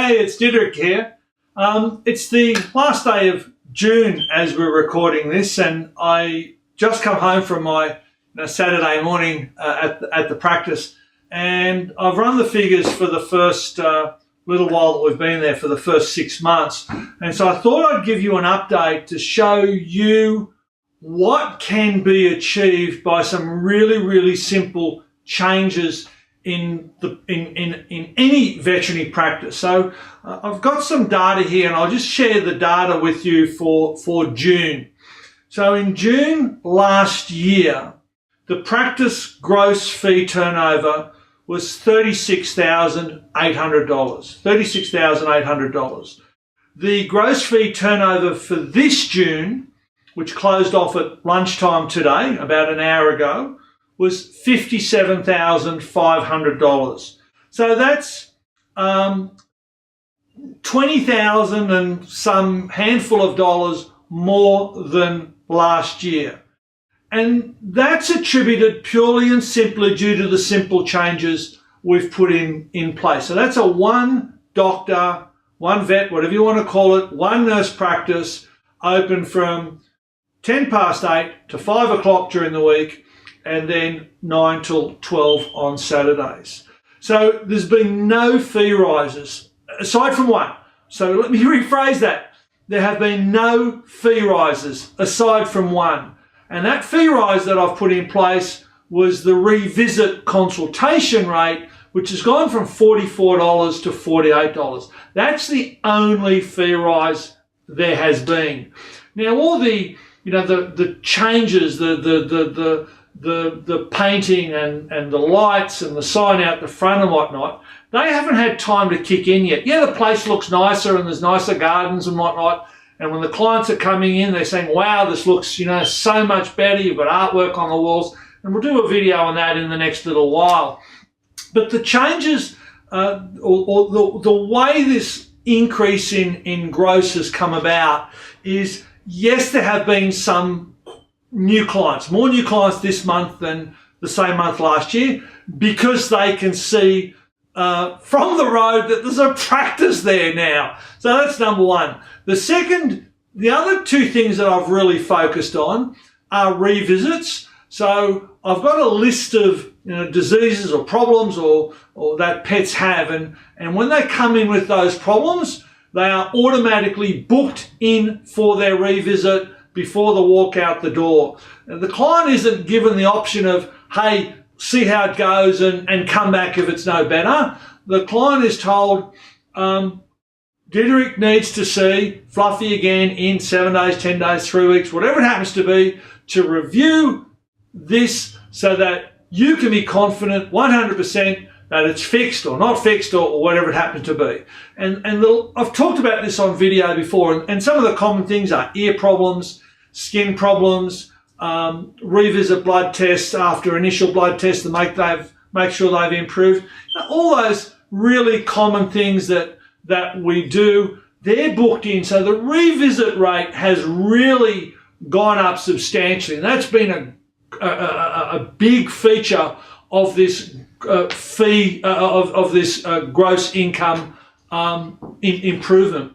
Hey, it's Diederik here. It's the last day of June as we're recording this, and I just come home from my Saturday morning at the practice, and I've run the figures for the first little while that we've been there, for the first 6 months. And so I thought I'd give you an update to show you what can be achieved by some really, really simple changes in any veterinary practice. So I've got some data here, and I'll just share the data with you for June. So in June last year, the practice gross fee turnover was $36,800. $36,800. The gross fee turnover for this June, which closed off at lunchtime today, about an hour ago, was $57,500. So that's 20,000 and some handful of dollars more than last year. And that's attributed purely and simply due to the simple changes we've put in place. So that's a one doctor, one vet, whatever you want to call it, one nurse practice, open from 10 past 8 to 5 o'clock during the week, and then 9 till 12 on Saturdays. So there's been no fee rises, aside from one. So let me rephrase that. There have been no fee rises, aside from one. And that fee rise that I've put in place was the revisit consultation rate, which has gone from $44 to $48. That's the only fee rise there has been. Now, all the changes, the painting and the lights and the sign out the front and whatnot, they haven't had time to kick in yet. Yeah, the place looks nicer and there's nicer gardens and whatnot. And when the clients are coming in, they're saying, wow, this looks, so much better. You've got artwork on the walls. And we'll do a video on that in the next little while. But the changes, or the way this increase in gross has come about is, yes, there have been some new clients, more new clients this month than the same month last year, because they can see from the road that there's a practice there now. So that's number one. The other two things that I've really focused on are revisits. So I've got a list of diseases or problems or that pets have, and when they come in with those problems, they are automatically booked in for their revisit before the walk out the door. And the client isn't given the option of, hey, see how it goes and come back if it's no better. The client is told, Diederik needs to see Fluffy again in 7 days, 10 days, 3 weeks, whatever it happens to be, to review this so that you can be confident 100% that it's fixed or not fixed or whatever it happens to be. And I've talked about this on video before, and some of the common things are ear problems, skin problems, revisit blood tests after initial blood tests to make sure they've improved. All those really common things that we do, they're booked in. So the revisit rate has really gone up substantially, and that's been a big feature of this fee of this gross income improvement.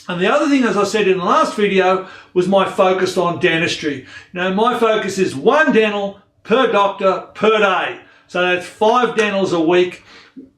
And the other thing, as I said in the last video, was my focus on dentistry. My focus is one dental per doctor per day. So that's 5 dentals a week.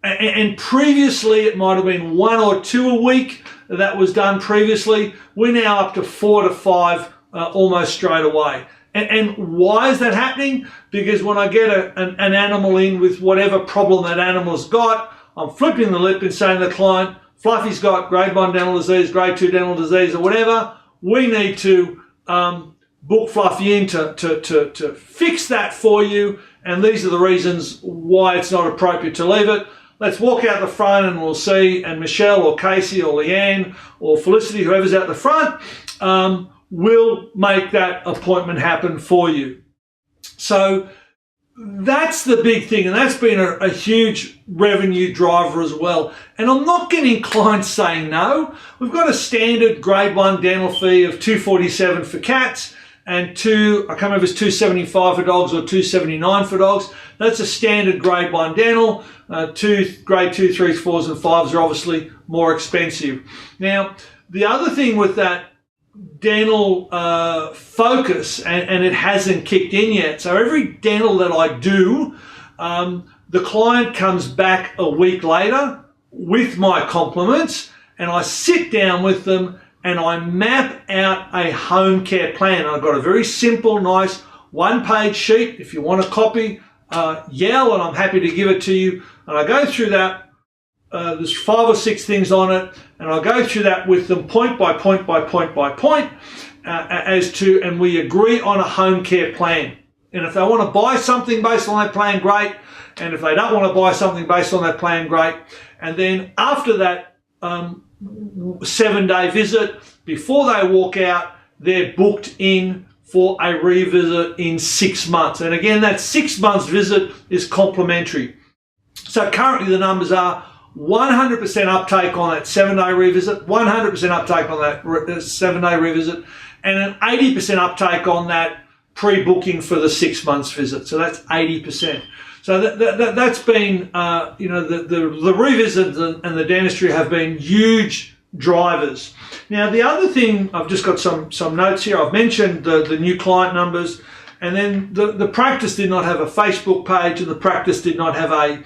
And previously it might have been 1 or 2 a week that was done previously. We're now up to 4 to 5 almost straight away. And why is that happening? Because when I get an animal in with whatever problem that animal's got, I'm flipping the lip and saying to the client, Fluffy's got grade 1 dental disease, grade 2 dental disease, or whatever. We need to book Fluffy in to fix that for you. And these are the reasons why it's not appropriate to leave it. Let's walk out the front and we'll see, and Michelle or Casey or Leanne or Felicity, whoever's out the front, will make that appointment happen for you. So that's the big thing, and that's been a huge revenue driver as well. And I'm not getting clients saying no. We've got a standard grade 1 dental fee of $247 for cats and two, I can't remember if it's 275 for dogs or 279 for dogs. That's a standard grade 1 dental. Grade 2, 3, 4s and 5s are obviously more expensive. Now, the other thing with that dental focus, and it hasn't kicked in yet, so every dental that I do, the client comes back a week later with my compliments, and I sit down with them and I map out a home care plan. I've got a very simple, nice one-page sheet. If you want a copy, yell and I'm happy to give it to you. And I go through that. There's 5 or 6 things on it, and I go through that with them point by point by point by point and we agree on a home care plan. And if they want to buy something based on that plan, great. And if they don't want to buy something based on that plan, great. And then after that 7-day visit, before they walk out, they're booked in for a revisit in 6 months. And again, that 6 months visit is complimentary. So currently the numbers are 100% uptake on that 7-day revisit, 100% uptake on that 7-day revisit, and an 80% uptake on that pre-booking for the 6 months visit. So that's 80%. So that's been, the revisits and the dentistry have been huge drivers. Now, the other thing, I've just got some notes here. I've mentioned the new client numbers, and then the practice did not have a Facebook page, and the practice did not have a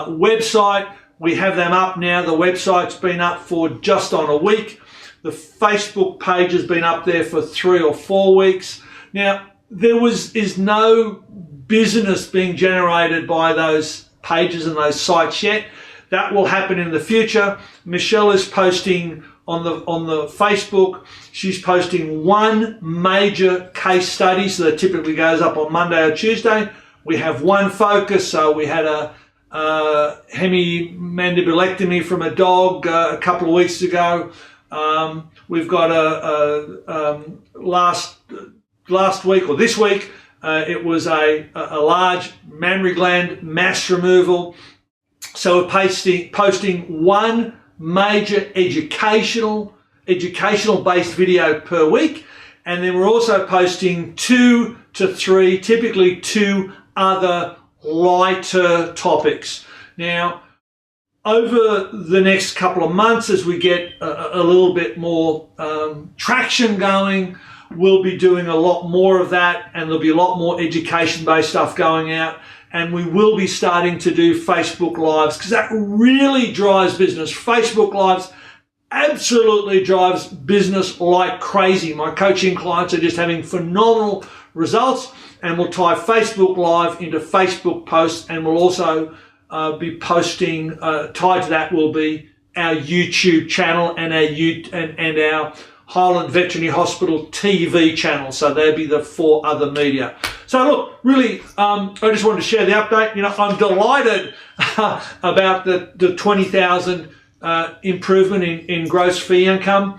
website. We have them up now. The website's been up for just on a week. The Facebook page has been up there for 3 or 4 weeks. Now, there is no business being generated by those pages and those sites yet. That will happen in the future. Michelle is posting on the Facebook. She's posting one major case study, so that typically goes up on Monday or Tuesday. We have one focus. So we had a hemimandibulectomy from a dog a couple of weeks ago. We've got last week or this week, it was a large mammary gland mass removal. So we're posting one major educational based video per week, and then we're also posting 2 to 3, typically 2 other lighter topics. Now, over the next couple of months, as we get a little bit more traction going, we'll be doing a lot more of that, and there'll be a lot more education-based stuff going out. And we will be starting to do Facebook Lives, because that really drives business. Facebook Lives absolutely drives business like crazy. My coaching clients are just having phenomenal results, and we'll tie Facebook Live into Facebook posts, and we'll also be posting, tied to that will be our YouTube channel and our Highland Veterinary Hospital TV channel. So there'll be the 4 other media. So look, really, I just wanted to share the update. You know, I'm delighted about the 20,000 improvement in gross fee income.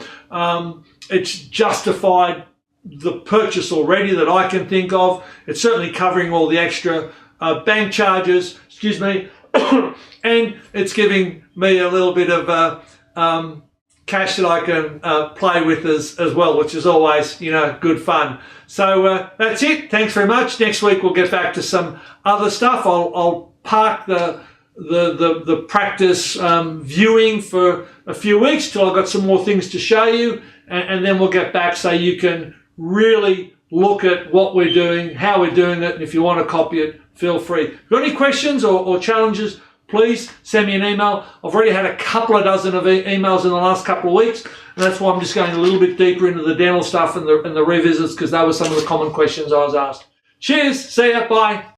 It's justified the purchase already that I can think of. It's certainly covering all the extra bank charges, and it's giving me a little bit of cash that I can play with as well, which is always, good fun. So that's it. Thanks very much. Next week we'll get back to some other stuff. I'll park the practice viewing for a few weeks till I've got some more things to show you, and then we'll get back so you can really look at what we're doing, how we're doing it, and if you want to copy it, feel free. If you've got any questions or challenges, please send me an email. I've already had a couple of dozen of emails in the last couple of weeks, and that's why I'm just going a little bit deeper into the dental stuff and the revisits, because that was some of the common questions I was asked. Cheers, see ya, bye.